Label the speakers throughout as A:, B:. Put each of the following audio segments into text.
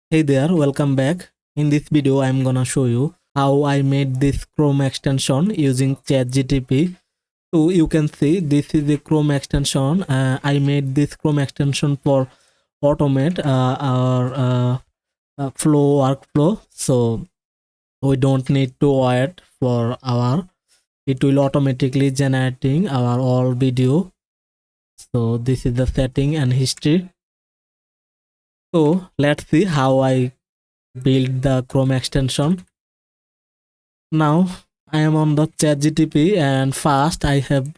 A: Hey there, welcome back. In this video, I'm gonna show you how I made this Chrome extension using ChatGPT. So you can see this is a Chrome extension. I made this Chrome extension for automate our flow workflow. So we don't need to wait for our. It will automatically generating our all video. So this is the setting and history. So let's see how I build the Chrome extension. Now I am on the ChatGPT and first I have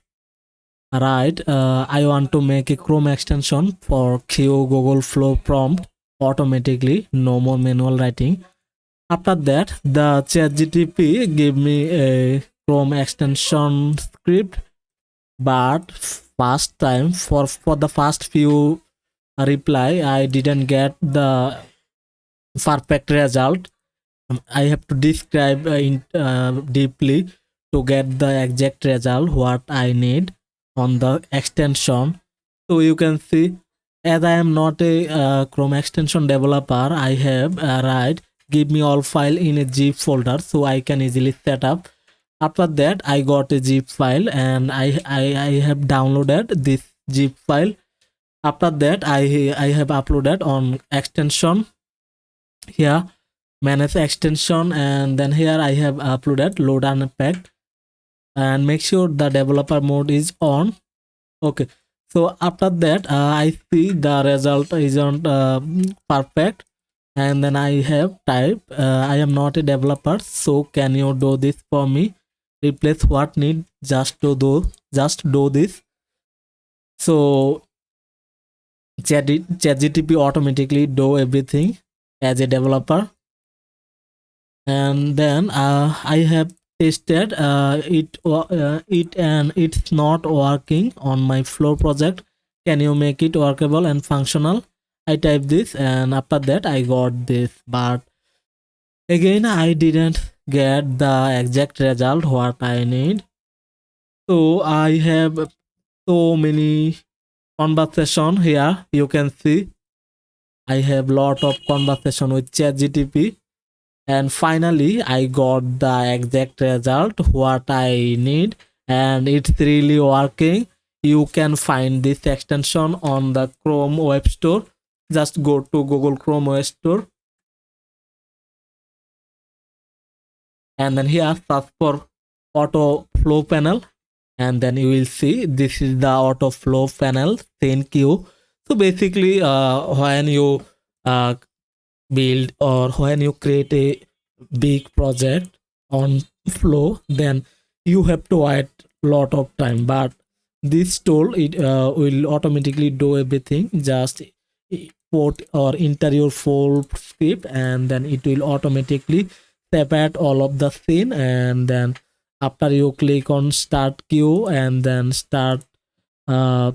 A: I want to make a Chrome extension for Q Google Flow prompt automatically, no more manual writing. After that, the ChatGPT gave me a Chrome extension script, but first time for the first few reply, I didn't get the perfect result. I have to describe deeply to get the exact result what I need on the extension. So you can see, as I am not a Chrome extension developer, I have give me all file in a zip folder so I can easily set up. After that, I got a zip file and I have downloaded this zip file. After that, I have uploaded on extension here, manage extension, and then here I have uploaded load unpacked, and make sure the developer mode is on. Okay, so after that I see the result isn't perfect, and then I have typed I am not a developer, so can you do this for me, replace what need just do this. So ChatGPT automatically do everything as a developer. And then I have tested it and it's not working on my flow project. Can you make it workable and functional? I typed this and after that I got this, but again I didn't get the exact result what I need. So I have so many conversation here. You can see I have lot of conversation with ChatGPT, and finally I got the exact result what I need, and it's really working. You can find this extension on the Chrome web store. Just go to Google Chrome web store and then here search for auto flow panel, and then you will see this is the auto flow panel. Thank you. So basically when you uh, build or when you create a big project on flow, then you have to wait lot of time, but this tool it will automatically do everything. Just put or enter your full script and then it will automatically separate all of the scene, and then after you click on start queue and then start uh,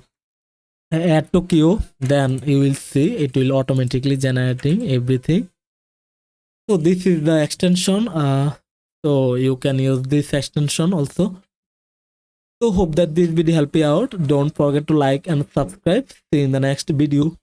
A: add to queue, then you will see it will automatically generating everything. So this is the extension. So you can use this extension also. So hope that this video help you out. Don't forget to like and subscribe. See you in the next video.